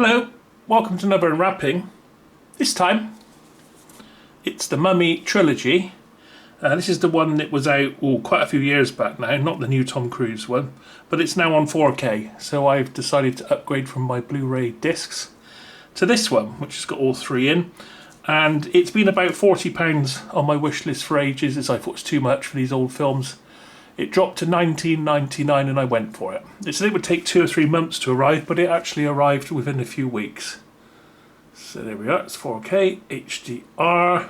Hello, welcome to another Unwrapping. This time, it's the Mummy Trilogy. This is the one that was out quite a few years back now, not the new Tom Cruise one, but it's now on 4K, so I've decided to upgrade from my Blu-ray discs to this one, which has got all three in. And it's been about £40 on my wish list for ages, as I thought it was too much for these old films. It dropped to $19.99 and I went for it. It said it would take 2 or 3 months to arrive, but it actually arrived within a few weeks. So there we are, it's 4K, HDR.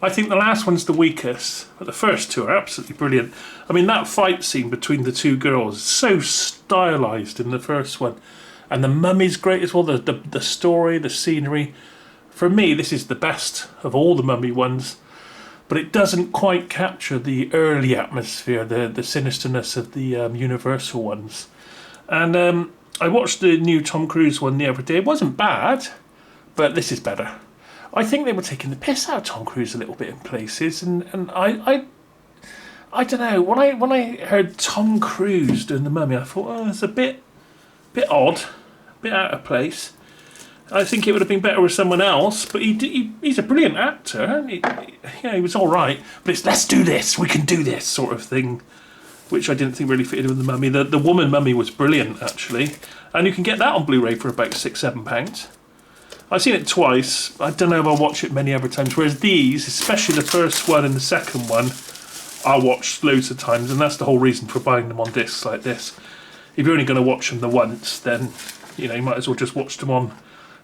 I think the last one's the weakest, but the first two are absolutely brilliant. I mean, that fight scene between the two girls is so stylised in the first one. And the mummy's great as well, the story, the scenery. For me, this is the best of all the Mummy ones. But it doesn't quite capture the early atmosphere, the sinisterness of the Universal ones. And I watched the new Tom Cruise one the other day. It wasn't bad, but this is better. I think they were taking the piss out of Tom Cruise a little bit in places, and I don't know. When I heard Tom Cruise doing the Mummy, I thought, oh, it's a bit odd, a bit out of place. I think it would have been better with someone else, but he's a brilliant actor. He was all right, but it's let's do this, we can do this sort of thing, which I didn't think really fitted with the Mummy. The woman Mummy was brilliant, actually, and you can get that on Blu-ray for about £6-7. I've seen it twice. I don't know if I'll watch it many other times, whereas these, especially the first one and the second one, I'll watch loads of times, and that's the whole reason for buying them on discs like this. If you're only going to watch them the once, then you might as well just watch them on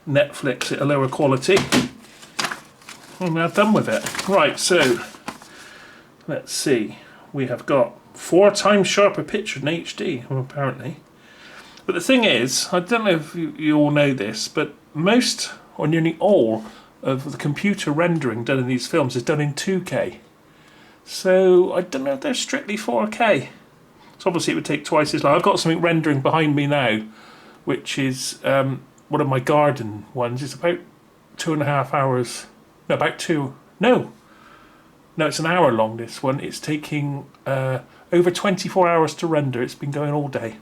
Netflix at a lower quality. I'm now done with it. Right, so let's see. We have got 4 times sharper picture in HD, apparently. But the thing is, I don't know if you all know this, but most or nearly all of the computer rendering done in these films is done in 2K. So I don't know if they're strictly 4K. So obviously it would take twice as long. I've got something rendering behind me now, which is one of my garden ones. It's about 2.5 hours. No, about 2. No, it's an hour long, this one. It's taking over 24 hours to render. It's been going all day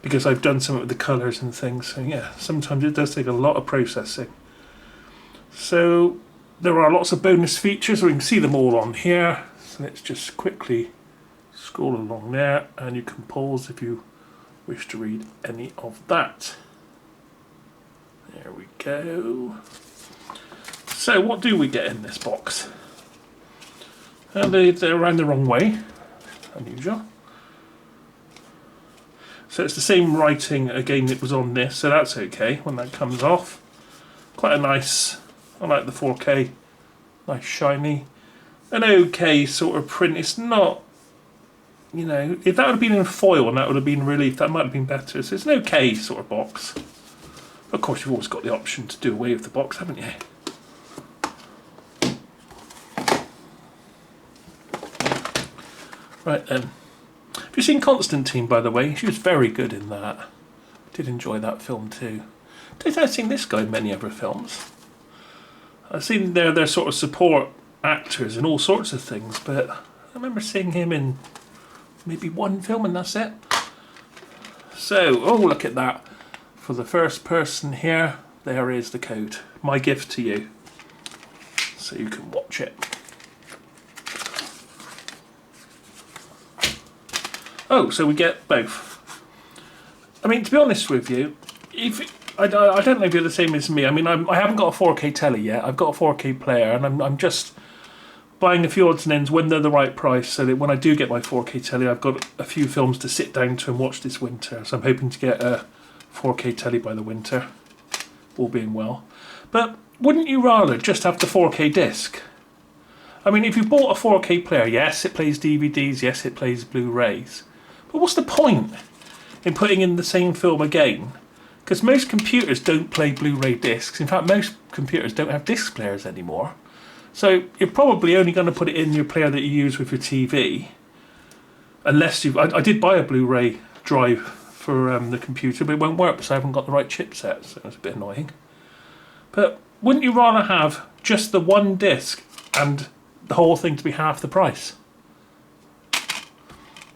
because I've done some of the colours and things. So yeah, sometimes it does take a lot of processing. So there are lots of bonus features. We can see them all on here. So let's just quickly scroll along there, and you can pause if you wish to read any of that. There we go. So what do we get in this box? They're around the wrong way, unusual. So it's the same writing again that was on this, so that's okay when that comes off. Quite a nice, I like the 4K, nice shiny. An okay sort of print. It's not, if that would have been in foil and that would have been relief, that might have been better. So it's an okay sort of box. Of course, you've always got the option to do away with the box, haven't you? Right then. Have you seen Constantine, by the way? She was very good in that. Did enjoy that film too. Don't think I've seen this guy in many other films. I've seen their sort of support actors in all sorts of things, but I remember seeing him in maybe one film and that's it. So, oh, look at that. For the first person here, there is the code. My gift to you. So you can watch it. Oh, so we get both. I mean, to be honest with you, I don't know if you're the same as me. I mean, I haven't got a 4K telly yet. I've got a 4K player, and I'm just buying a few odds and ends when they're the right price, so that when I do get my 4K telly, I've got a few films to sit down to and watch this winter. So I'm hoping to get a 4K telly by the winter, all being well. But wouldn't you rather just have the 4K disc? I mean, if you bought a 4K player, yes, it plays DVDs, yes, it plays Blu-rays. But what's the point in putting in the same film again? Because most computers don't play Blu-ray discs. In fact, most computers don't have disc players anymore. So you're probably only going to put it in your player that you use with your TV. Unless I did buy a Blu-ray drive for the computer, but it won't work because I haven't got the right chipset, so it's a bit annoying. But wouldn't you rather have just the one disc and the whole thing to be half the price?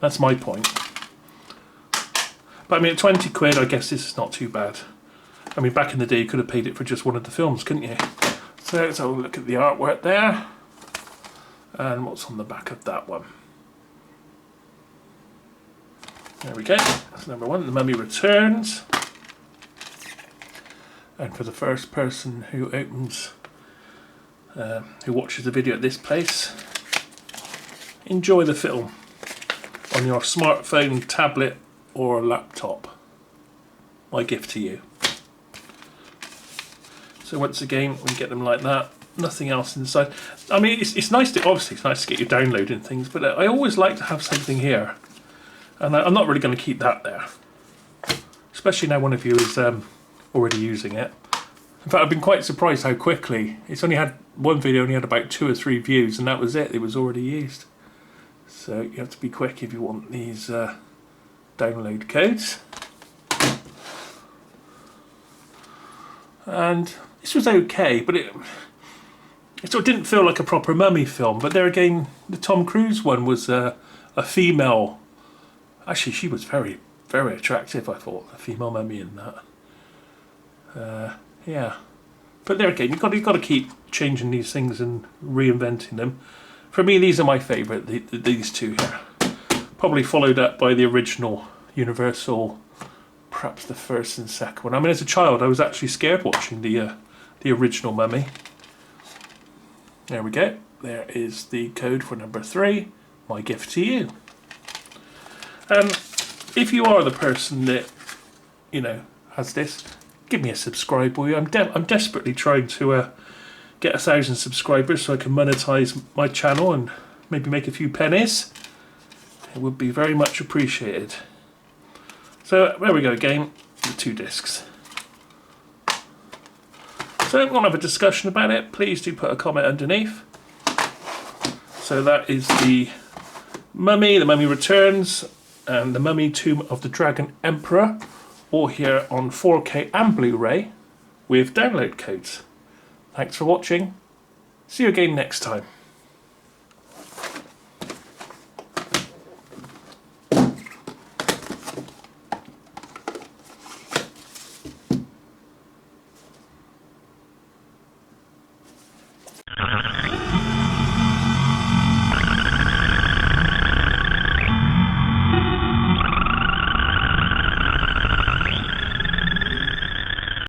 That's my point. But I mean, at 20 quid, I guess this is not too bad. I mean, back in the day, you could have paid it for just one of the films, couldn't you? So let's have a look at the artwork there. And what's on the back of that one? There we go. That's number 1, The Mummy Returns. And for the first person who opens, who watches the video at this place, enjoy the film on your smartphone, tablet or laptop. My gift to you. So once again, we get them like that. Nothing else inside. I mean, it's nice to, obviously it's nice to get you downloading things, but I always like to have something here. And I'm not really going to keep that there. Especially now one of you is already using it. In fact, I've been quite surprised how quickly. It's only had, one video only had about 2 or 3 views, and that was it. It was already used. So you have to be quick if you want these download codes. And this was okay, but it sort of didn't feel like a proper mummy film. But there again, the Tom Cruise one was a female. Actually, she was very, very attractive, I thought, a female mummy in that. Yeah. But there again, you've got to keep changing these things and reinventing them. For me, these are my favourite, these two here. Probably followed up by the original Universal, perhaps the first and second one. I mean, as a child, I was actually scared watching the original Mummy. There we go. There is the code for number 3. My gift to you. If you are the person that, you know, has this, give me a subscribe, will you? I'm desperately trying to get 1,000 subscribers so I can monetize my channel and maybe make a few pennies. It would be very much appreciated. So there we go again, the 2 discs. So if you want to have a discussion about it, please do put a comment underneath. So that is the Mummy, The Mummy Returns, and The Mummy Tomb of the Dragon Emperor, all here on 4K and Blu-ray with download codes. Thanks for watching. See you again next time.